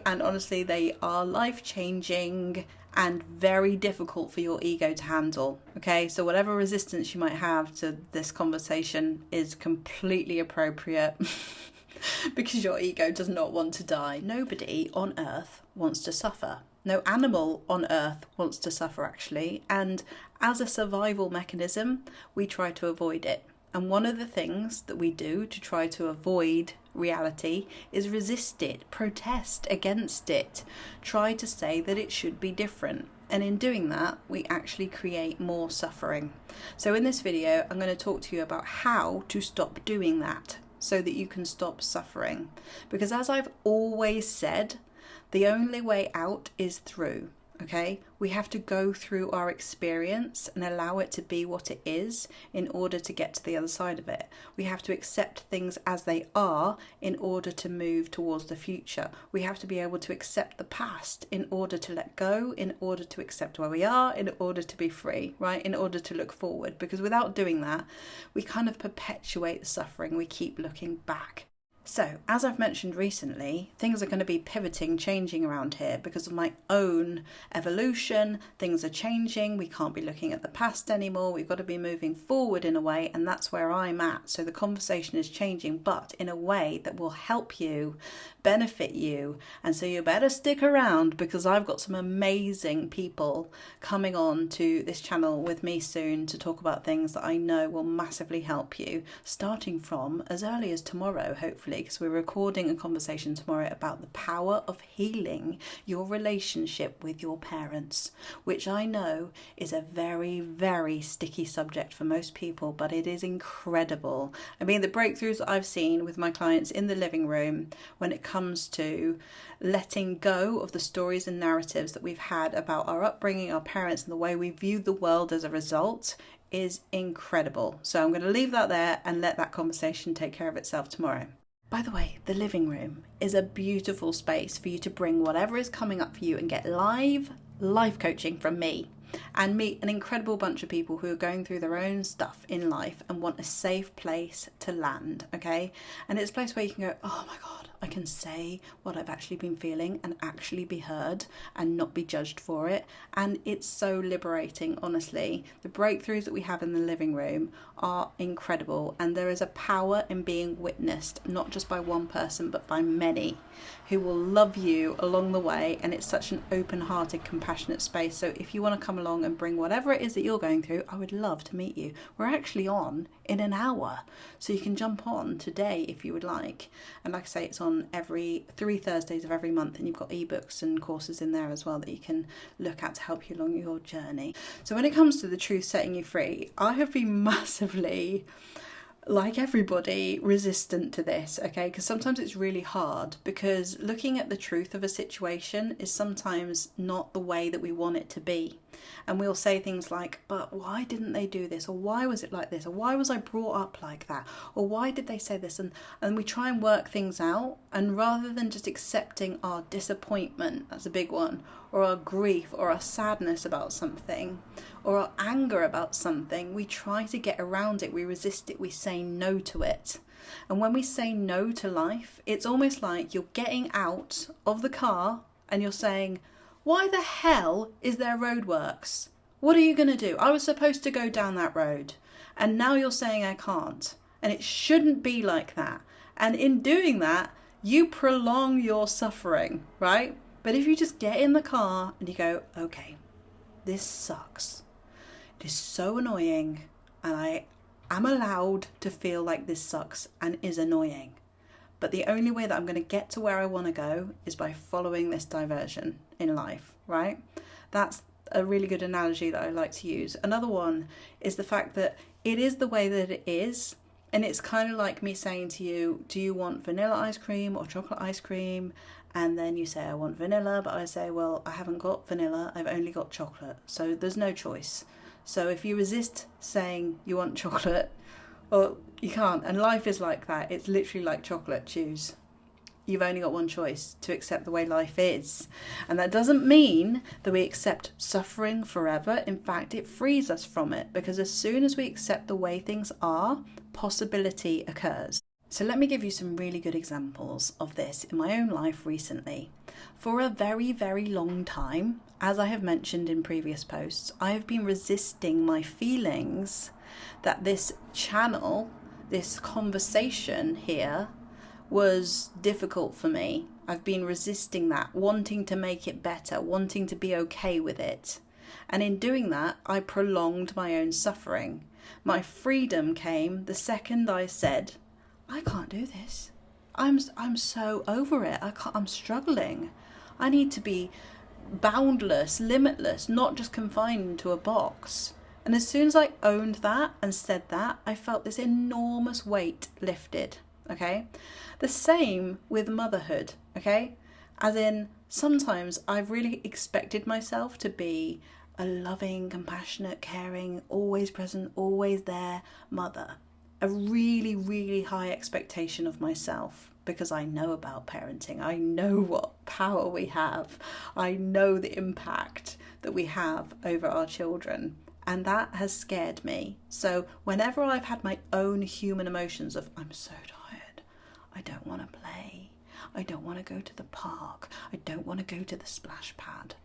okay? And honestly, they are life-changing and very difficult for your ego to handle, okay? So whatever resistance you might have to this conversation is completely appropriate because your ego does not want to die. Nobody on earth wants to suffer. No animal on earth wants to suffer, actually. And as a survival mechanism, we try to avoid it. And one of the things that we do to try to avoid reality is resist it, protest against it, try to say that it should be different. And in doing that, we actually create more suffering. So in this video, I'm going to talk to you about how to stop doing that so that you can stop suffering. Because as I've always said, the only way out is through. Okay, we have to go through our experience and allow it to be what it is in order to get to the other side of it. We have to accept things as they are in order to move towards the future. We have to be able to accept the past in order to let go, in order to accept where we are, in order to be free, right? In order to look forward. Because without doing that, we kind of perpetuate the suffering. We keep looking back. So, as I've mentioned recently, things are going to be pivoting, changing around here because of my own evolution. Things are changing. We can't be looking at the past anymore. We've got to be moving forward in a way, and that's where I'm at. So the conversation is changing, but in a way that will help you, benefit you. And so you better stick around because I've got some amazing people coming on to this channel with me soon to talk about things that I know will massively help you, starting from as early as tomorrow, hopefully, because we're recording a conversation tomorrow about the power of healing your relationship with your parents, which I know is a very, very sticky subject for most people, but it is incredible. I mean, the breakthroughs that I've seen with my clients in the living room when it comes to letting go of the stories and narratives that we've had about our upbringing, our parents, and the way we view the world as a result is incredible. So I'm going to leave that there and let that conversation take care of itself tomorrow. By the way, the living room is a beautiful space for you to bring whatever is coming up for you and get life coaching from me and meet an incredible bunch of people who are going through their own stuff in life and want a safe place to land, okay? And it's a place where you can go, oh my God, I can say what I've actually been feeling and actually be heard and not be judged for it. And it's so liberating, honestly. The breakthroughs that we have in the living room are incredible. And there is a power in being witnessed, not just by one person, but by many who will love you along the way. And it's such an open-hearted, compassionate space. So if you want to come along and bring whatever it is that you're going through, I would love to meet you. We're actually on in an hour. So you can jump on today if you would like. And like I say, it's on every 3 Thursdays of every month, and you've got ebooks and courses in there as well that you can look at to help you along your journey. So when it comes to the truth setting you free, I have been massively, like everybody, resistant to this, okay? Because sometimes it's really hard because looking at the truth of a situation is sometimes not the way that we want it to be. And we'll say things like, but why didn't they do this? Or why was it like this? Or why was I brought up like that? Or why did they say this? And we try and work things out. And rather than just accepting our disappointment, that's a big one, or our grief or our sadness about something, or our anger about something, we try to get around it. We resist it. We say no to it. And when we say no to life, it's almost like you're getting out of the car and you're saying, why the hell is there roadworks? What are you going to do? I was supposed to go down that road and now you're saying I can't. And it shouldn't be like that. And in doing that, you prolong your suffering, right? But if you just get in the car and you go, okay, this sucks. It is so annoying and I am allowed to feel like this sucks and is annoying. But the only way that I'm going to get to where I want to go is by following this diversion in life, right? That's a really good analogy that I like to use. Another one is the fact that it is the way that it is. And it's kind of like me saying to you, do you want vanilla ice cream or chocolate ice cream? And then you say, I want vanilla, but I say, well, I haven't got vanilla, I've only got chocolate. So there's no choice. So if you resist saying you want chocolate, well, you can't. And life is like that. It's literally like chocolate. Choose. You've only got one choice, to accept the way life is. And that doesn't mean that we accept suffering forever. In fact, it frees us from it, because as soon as we accept the way things are, possibility occurs. So let me give you some really good examples of this in my own life recently. For a very, very long time, as I have mentioned in previous posts, I have been resisting my feelings that this channel, this conversation here, was difficult for me. I've been resisting that, wanting to make it better, wanting to be okay with it. And in doing that, I prolonged my own suffering. My freedom came the second I said, I can't do this. I'm so over it. I'm struggling. I need to be boundless, limitless, not just confined to a box. And as soon as I owned that and said that, I felt this enormous weight lifted. Okay? The same with motherhood. Okay? As in, sometimes I've really expected myself to be a loving, compassionate, caring, always present, always there mother. A really, really high expectation of myself because I know about parenting. I know what power we have. I know the impact that we have over our children. And that has scared me. So whenever I've had my own human emotions of, I'm so tired, I don't want to play, I don't want to go to the park, I don't want to go to the splash pad.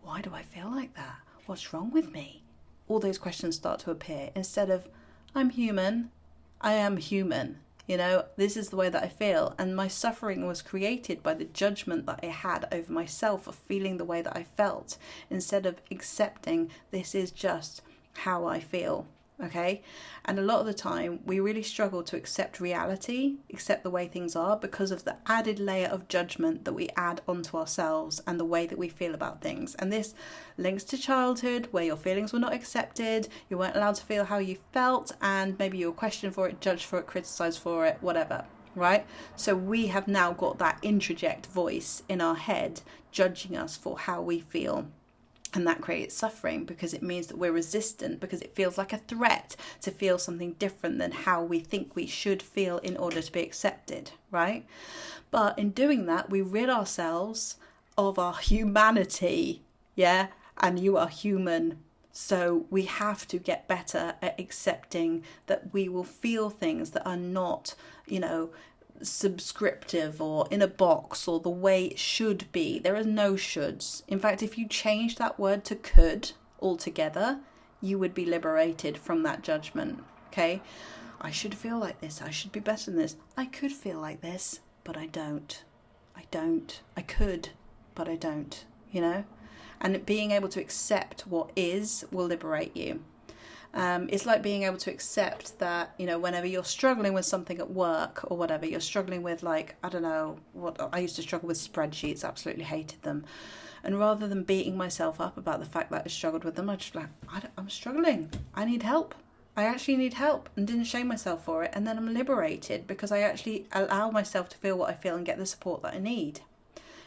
Why do I feel like that? What's wrong with me? All those questions start to appear instead of, I'm human. I am human, this is the way that I feel. And my suffering was created by the judgment that I had over myself of feeling the way that I felt, instead of accepting this is just how I feel. Okay? And a lot of the time we really struggle to accept reality, accept the way things are, because of the added layer of judgment that we add onto ourselves and the way that we feel about things. And this links to childhood, where your feelings were not accepted, you weren't allowed to feel how you felt, and maybe you were questioned for it, judged for it, criticized for it, whatever. Right? So we have now got that introject voice in our head judging us for how we feel. And that creates suffering because it means that we're resistant, because it feels like a threat to feel something different than how we think we should feel in order to be accepted, right? But in doing that, we rid ourselves of our humanity, yeah? And you are human. So we have to get better at accepting that we will feel things that are not, subscriptive or in a box or the way it should be. There are no shoulds. In fact, if you change that word to could altogether, you would be liberated from that judgment. Okay? I should feel like this. I should be better than this. I could feel like this, but I don't. I could, but I don't, And being able to accept what is will liberate you. It's like being able to accept that, whenever you're struggling with something at work or whatever, you're struggling with I used to struggle with spreadsheets, absolutely hated them. And rather than beating myself up about the fact that I struggled with them, I just I'm struggling. I need help. I actually need help, and didn't shame myself for it. And then I'm liberated because I actually allow myself to feel what I feel and get the support that I need.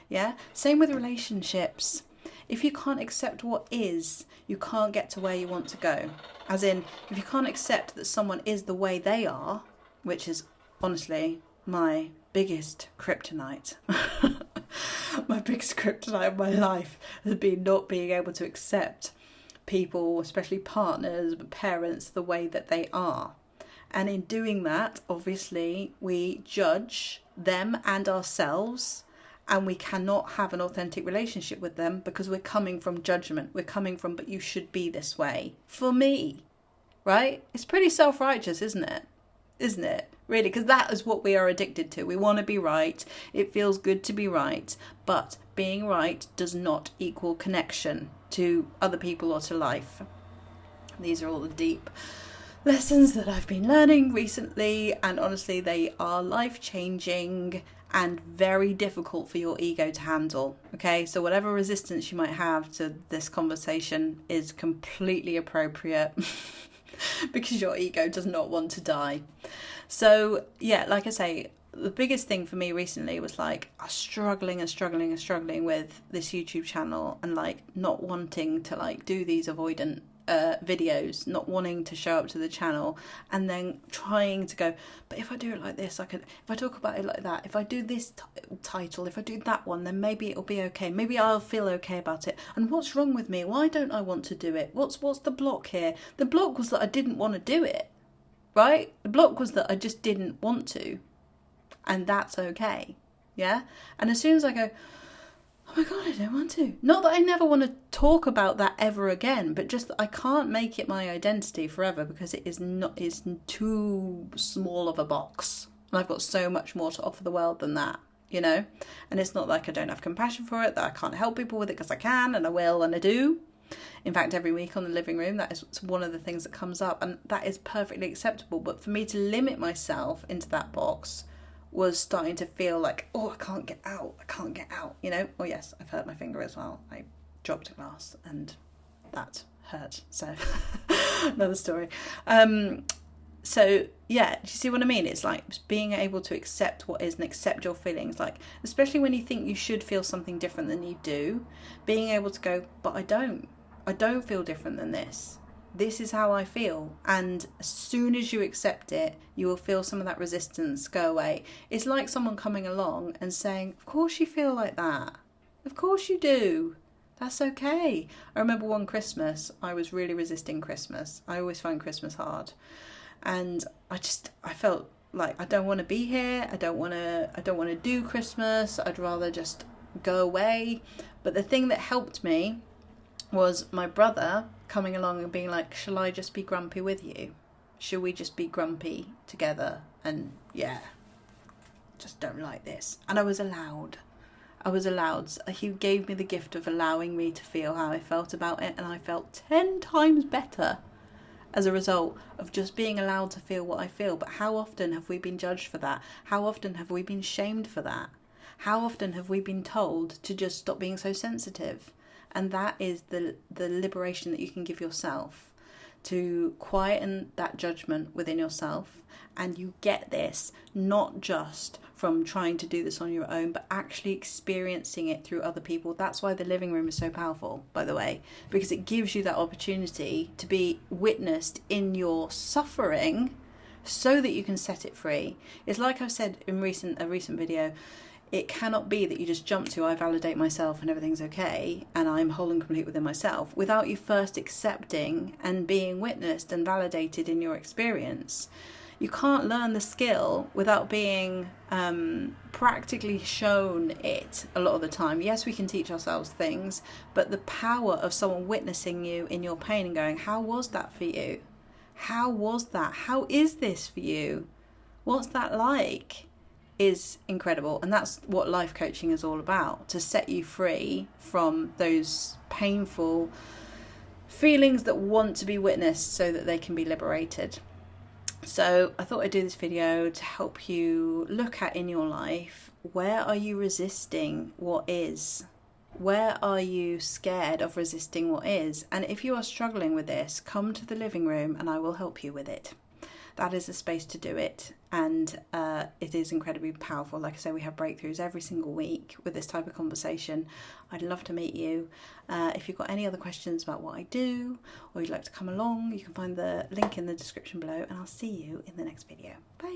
Yeah. Same with relationships. If you can't accept what is, you can't get to where you want to go. As in, if you can't accept that someone is the way they are, which is honestly my biggest kryptonite. My biggest kryptonite of my life has been not being able to accept people, especially partners, but parents, the way that they are. And in doing that, obviously, we judge them and ourselves, and we cannot have an authentic relationship with them because we're coming from judgment. We're coming from, but you should be this way. For me, right? It's pretty self-righteous, isn't it? Isn't it? Really, because that is what we are addicted to. We want to be right. It feels good to be right. But being right does not equal connection to other people or to life. These are all the deep lessons that I've been learning recently. And honestly, they are life-changing and very difficult for your ego to handle. Okay, so whatever resistance you might have to this conversation is completely appropriate because your ego does not want to die. So yeah, like I say, the biggest thing for me recently was struggling with this YouTube channel and not wanting to do these avoidant videos, not wanting to show up to the channel, and then trying to go, but if I do it like this, if I talk about it like that, if I do this title, if I do that one, then maybe it'll be okay, maybe I'll feel okay about it. And what's wrong with me? Why don't I want to do it? What's the block here? The block was that I didn't want to do it, right? The block was that I just didn't want to. And that's okay. Yeah. And as soon as I go, oh my God, I don't want to. Not that I never want to talk about that ever again, but just that I can't make it my identity forever, because it's too small of a box. And I've got so much more to offer the world than that, you know? And it's not like I don't have compassion for it, that I can't help people with it, because I can, and I will, and I do. In fact, every week on the living room, that is one of the things that comes up, and that is perfectly acceptable. But for me to limit myself into that box was starting to feel like, oh, I can't get out, you know? Oh yes, I've hurt my finger as well. I dropped a glass and that hurt. So another story. So yeah, do you see what I mean? It's like being able to accept what is and accept your feelings, like especially when you think you should feel something different than you do, being able to go, but I don't feel different than this. This is how I feel. And as soon as you accept it, you will feel some of that resistance go away. It's like someone coming along and saying, of course you feel like that. Of course you do. That's okay. I remember one Christmas, I was really resisting Christmas. I always find Christmas hard. And I felt like I don't want to be here. I don't want to do Christmas. I'd rather just go away. But the thing that helped me was my brother coming along and being like, shall I just be grumpy with you? Shall we just be grumpy together? And yeah, just don't like this. And I was allowed. He gave me the gift of allowing me to feel how I felt about it, and I felt 10 times better as a result of just being allowed to feel what I feel. But how often have we been judged for that? How often have we been shamed for that? How often have we been told to just stop being so sensitive? And that is the liberation that you can give yourself, to quieten that judgment within yourself. And you get this not just from trying to do this on your own, but actually experiencing it through other people. That's why the living room is so powerful, by the way, because it gives you that opportunity to be witnessed in your suffering so that you can set it free. It's like I've said in a recent video, it cannot be that you just jump to, I validate myself and everything's okay and I'm whole and complete within myself, without you first accepting and being witnessed and validated in your experience. You can't learn the skill without being practically shown it a lot of the time. Yes, we can teach ourselves things, but the power of someone witnessing you in your pain and going, how was that for you? How was that? How is this for you? What's that like? Is incredible. And that's what life coaching is all about, to set you free from those painful feelings that want to be witnessed so that they can be liberated. So I thought I'd do this video to help you look at in your life, where are you resisting what is? Where are you scared of resisting what is? And if you are struggling with this, come to the living room and I will help you with it. That is the space to do it, and it is incredibly powerful. Like I say, we have breakthroughs every single week with this type of conversation. I'd love to meet you. If you've got any other questions about what I do, or you'd like to come along, you can find the link in the description below, and I'll see you in the next video. Bye.